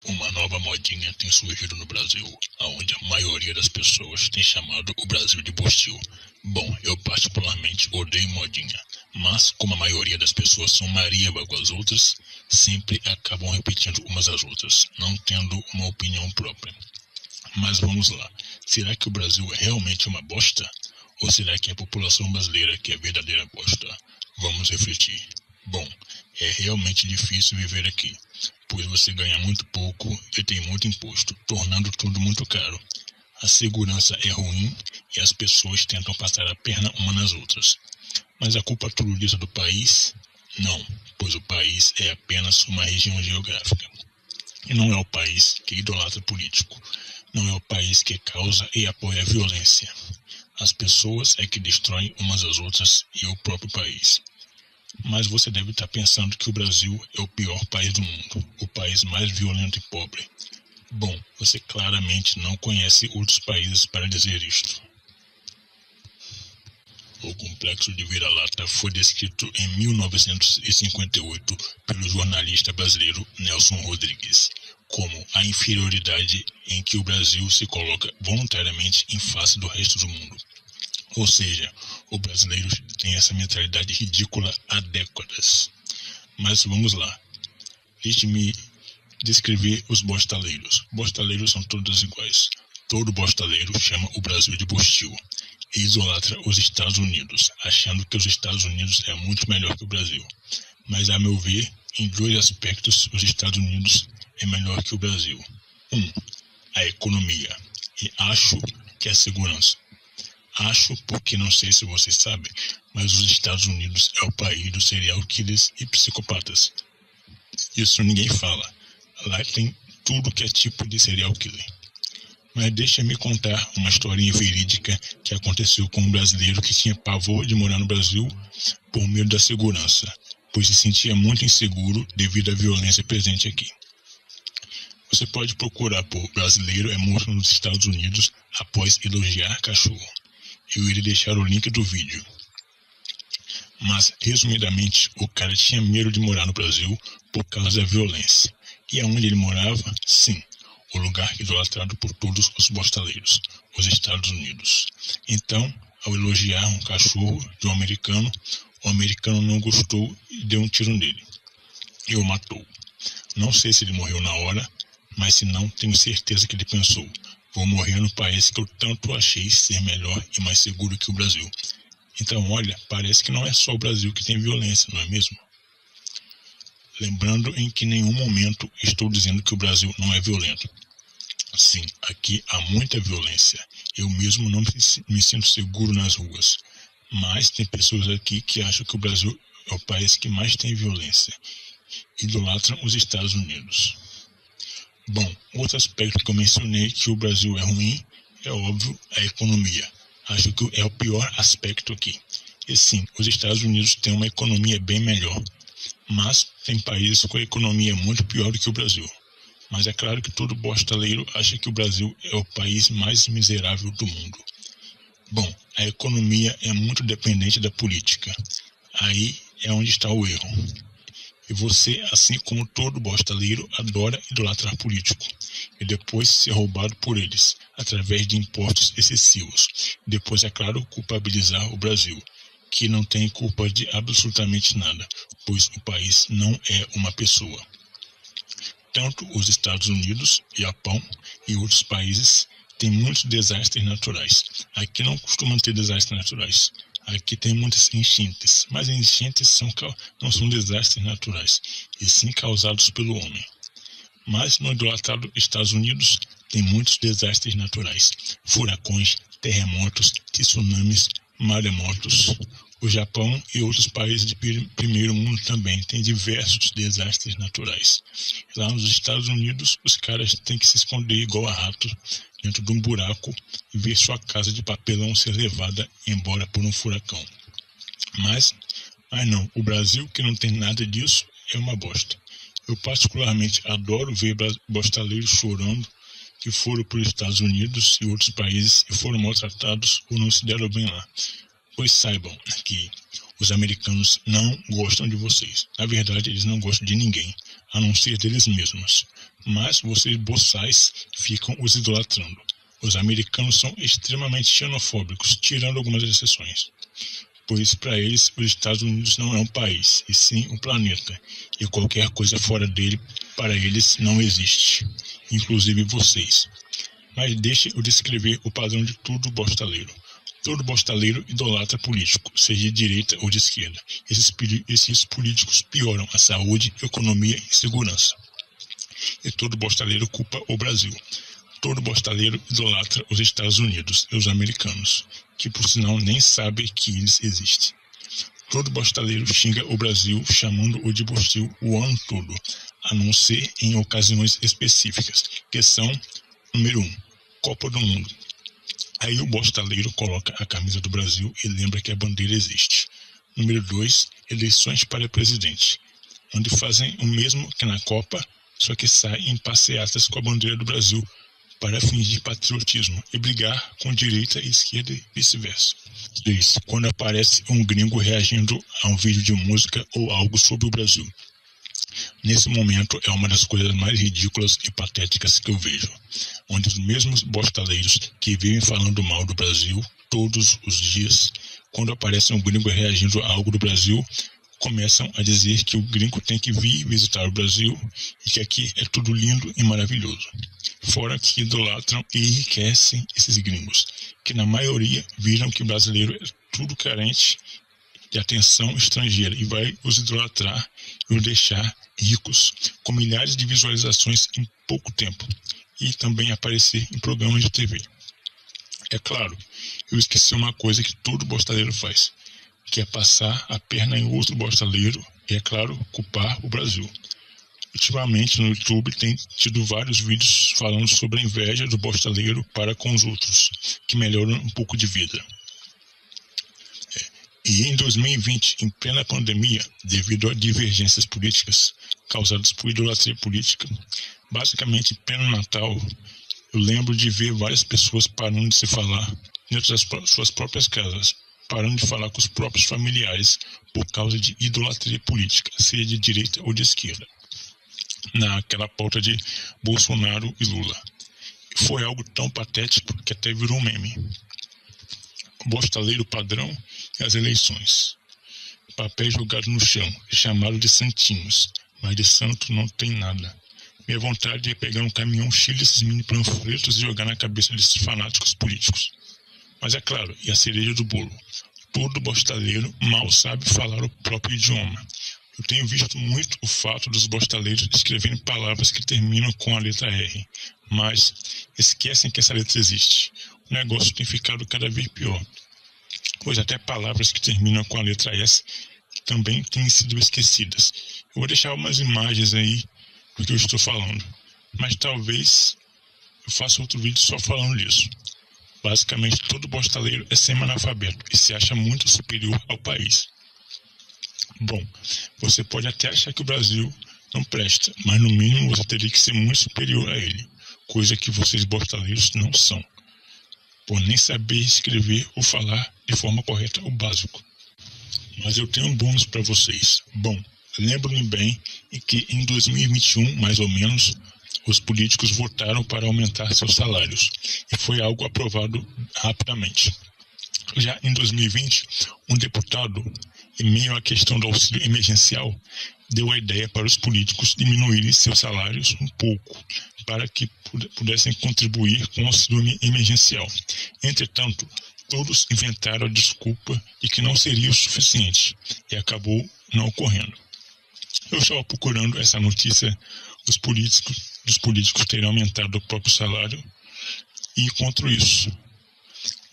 Uma nova modinha tem surgido no Brasil, onde a maioria das pessoas tem chamado o Brasil de Bostil. Bom, eu particularmente odeio modinha, mas como a maioria das pessoas são mariba com as outras, sempre acabam repetindo umas às outras, não tendo uma opinião própria. Mas vamos lá, será que o Brasil é realmente uma bosta? Ou será que é a população brasileira que é a verdadeira bosta? Vamos refletir. Bom, é realmente difícil viver aqui, pois você ganha muito pouco e tem muito imposto, tornando tudo muito caro. A segurança é ruim e as pessoas tentam passar a perna uma nas outras. Mas a culpa tudo disso é do país? Não, pois o país é apenas uma região geográfica. E não é o país que idolatra político. Não é o país que causa e apoia a violência. As pessoas é que destroem umas às outras e o próprio país. Mas você deve estar pensando que o Brasil é o pior país do mundo, o país mais violento e pobre. Bom, você claramente não conhece outros países para dizer isto. O complexo de Vira-Lata foi descrito em 1958 pelo jornalista brasileiro Nelson Rodrigues como a inferioridade em que o Brasil se coloca voluntariamente em face do resto do mundo. Ou seja, o brasileiro tem essa mentalidade ridícula há décadas. Mas vamos lá. Deixe-me descrever os bostaleiros. Bostaleiros são todos iguais. Todo bostaleiro chama o Brasil de Bostil e idolatra os Estados Unidos, achando que os Estados Unidos é muito melhor que o Brasil. Mas, a meu ver, em dois aspectos, os Estados Unidos é melhor que o Brasil. A economia. E acho que a segurança. Acho porque não sei se vocês sabem, mas os Estados Unidos é o país dos serial killers e psicopatas. Isso ninguém fala. Lá tem tudo que é tipo de serial killer. Mas deixa-me contar uma historinha verídica que aconteceu com um brasileiro que tinha pavor de morar no Brasil por medo da segurança, pois se sentia muito inseguro devido à violência presente aqui. Você pode procurar por brasileiro é morto nos Estados Unidos após elogiar cachorro. Eu irei deixar o link do vídeo. Mas, resumidamente, o cara tinha medo de morar no Brasil por causa da violência. E aonde ele morava? Sim, o lugar idolatrado por todos os bostaleiros, os Estados Unidos. Então, ao elogiar um cachorro de um americano, o americano não gostou e deu um tiro nele. E o matou. Não sei se ele morreu na hora, mas se não, tenho certeza que ele pensou: vou morrer no país que eu tanto achei ser melhor e mais seguro que o Brasil. Então, olha, parece que não é só o Brasil que tem violência, não é mesmo? Lembrando em que em nenhum momento estou dizendo que o Brasil não é violento. Sim, aqui há muita violência. Eu mesmo não me sinto seguro nas ruas. Mas tem pessoas aqui que acham que o Brasil é o país que mais tem violência. Idolatram os Estados Unidos. Bom, outro aspecto que eu mencionei que o Brasil é ruim, é óbvio, a economia. Acho que é o pior aspecto aqui. E sim, os Estados Unidos têm uma economia bem melhor, mas tem países com a economia muito pior do que o Brasil. Mas é claro que todo bostaleiro acha que o Brasil é o país mais miserável do mundo. Bom, a economia é muito dependente da política. Aí é onde está o erro. E você, assim como todo bostaleiro, adora idolatrar político e depois ser roubado por eles, através de impostos excessivos. Depois, é claro, culpabilizar o Brasil, que não tem culpa de absolutamente nada, pois o país não é uma pessoa. Tanto os Estados Unidos, Japão e outros países têm muitos desastres naturais. Aqui não costumam ter desastres naturais. Aqui tem muitas enchentes, mas enchentes não são desastres naturais, e sim causados pelo homem. Mas no idolatrado Estados Unidos tem muitos desastres naturais, furacões, terremotos, tsunamis, maremotos. O Japão e outros países de primeiro mundo também têm diversos desastres naturais. Lá nos Estados Unidos, os caras têm que se esconder igual a rato dentro de um buraco e ver sua casa de papelão ser levada embora por um furacão. Mas não, o Brasil, que não tem nada disso, é uma bosta. Eu particularmente adoro ver bostaleiros chorando que foram para os Estados Unidos e outros países e foram maltratados ou não se deram bem lá. Pois saibam que os americanos não gostam de vocês. Na verdade, eles não gostam de ninguém, a não ser deles mesmos. mas vocês boçais ficam os idolatrando. Os americanos são extremamente xenofóbicos, tirando algumas exceções, pois para eles os Estados Unidos não é um país, e sim um planeta, e qualquer coisa fora dele para eles não existe, inclusive vocês. Mas deixe eu descrever o padrão de todo bostaleiro. Todo bostaleiro idolatra político, seja de direita ou de esquerda. Esses políticos pioram a saúde, economia e segurança. E todo bostaleiro culpa o Brasil. Todo bostaleiro idolatra os Estados Unidos e os americanos, que por sinal nem sabem que eles existem. Todo bostaleiro xinga o Brasil, chamando-o de bostil o ano todo, a não ser em ocasiões específicas, que são, número 1, Copa do Mundo. Aí o bostaleiro coloca a camisa do Brasil e lembra que a bandeira existe. Número 2, eleições para presidente, onde fazem o mesmo que na Copa, só que saem em passeatas com a bandeira do Brasil para fingir patriotismo e brigar com direita e esquerda e vice-versa. 3, quando aparece um gringo reagindo a um vídeo de música ou algo sobre o Brasil. Nesse momento é uma das coisas mais ridículas e patéticas que eu vejo, onde os mesmos bostaleiros que vivem falando mal do Brasil todos os dias, quando aparece um gringo reagindo a algo do Brasil, começam a dizer que o gringo tem que vir visitar o Brasil e que aqui é tudo lindo e maravilhoso. Fora que idolatram e enriquecem esses gringos, que na maioria viram que o brasileiro é tudo carente de atenção estrangeira e vai os idolatrar e os deixar ricos, com milhares de visualizações em pouco tempo, e também aparecer em programas de TV. É claro, eu esqueci uma coisa que todo bostaleiro faz, que é passar a perna em outro bostaleiro e, é claro, culpar o Brasil. Ultimamente no YouTube tem tido vários vídeos falando sobre a inveja do bostaleiro para com os outros, que melhoram um pouco de vida. E em 2020, em plena pandemia, devido a divergências políticas causadas por idolatria política, basicamente em pleno Natal, eu lembro de ver várias pessoas parando de se falar dentro das suas próprias casas, parando de falar com os próprios familiares por causa de idolatria política, seja de direita ou de esquerda, naquela pauta de Bolsonaro e Lula. Foi algo tão patético que até virou um meme. O bostaleiro padrão e as eleições. Papéis jogados no chão, chamado de santinhos, mas de santo não tem nada. Minha vontade é pegar um caminhão cheio desses mini panfletos e jogar na cabeça desses fanáticos políticos. Mas é claro, e a cereja do bolo, todo bostaleiro mal sabe falar o próprio idioma. Eu tenho visto muito o fato dos bostaleiros escreverem palavras que terminam com a letra R, mas esquecem que essa letra existe. O negócio tem ficado cada vez pior, pois até palavras que terminam com a letra S também têm sido esquecidas. Eu vou deixar umas imagens aí do que eu estou falando, mas talvez eu faça outro vídeo só falando disso. Basicamente, todo bostaleiro é semi-analfabeto e se acha muito superior ao país. Bom, você pode até achar que o Brasil não presta, mas no mínimo você teria que ser muito superior a ele, coisa que vocês bostaleiros não são, por nem saber escrever ou falar de forma correta o básico. Mas eu tenho um bônus para vocês. Bom, lembro-me bem que em 2021, mais ou menos, os políticos votaram para aumentar seus salários, e foi algo aprovado rapidamente. Já em 2020, um deputado, em meio à questão do auxílio emergencial, deu a ideia para os políticos diminuírem seus salários um pouco, para que pudessem contribuir com o auxílio emergencial. Entretanto, todos inventaram a desculpa de que não seria o suficiente, e acabou não ocorrendo. Eu estava procurando essa notícia dos políticos terem aumentado o próprio salário, e encontro isso.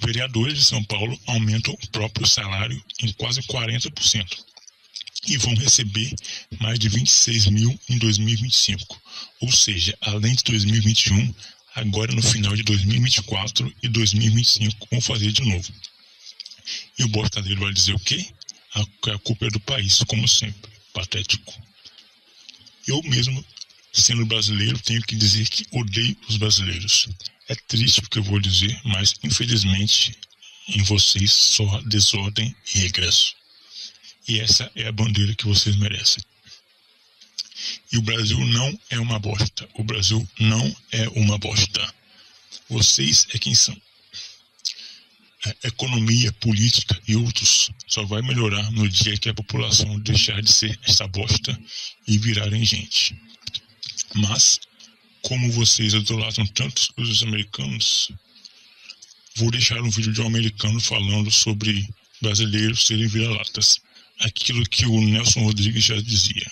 Vereadores de São Paulo aumentam o próprio salário em quase 40% e vão receber mais de 26 mil em 2025. Ou seja, além de 2021, agora no final de 2024 e 2025 vão fazer de novo. E o bostaleiro vai dizer o quê? A culpa é do país, como sempre. Patético. Eu mesmo, sendo brasileiro, tenho que dizer que odeio os brasileiros. É triste o que eu vou dizer, mas infelizmente em vocês só desordem e regresso. E essa é a bandeira que vocês merecem. E o Brasil não é uma bosta. O Brasil não é uma bosta. Vocês é quem são. A economia, política e outros só vai melhorar no dia que a população deixar de ser essa bosta e virarem gente. Mas, como vocês idolatram tantos os americanos, vou deixar um vídeo de um americano falando sobre brasileiros serem vira-latas. Aquilo que o Nelson Rodrigues já dizia.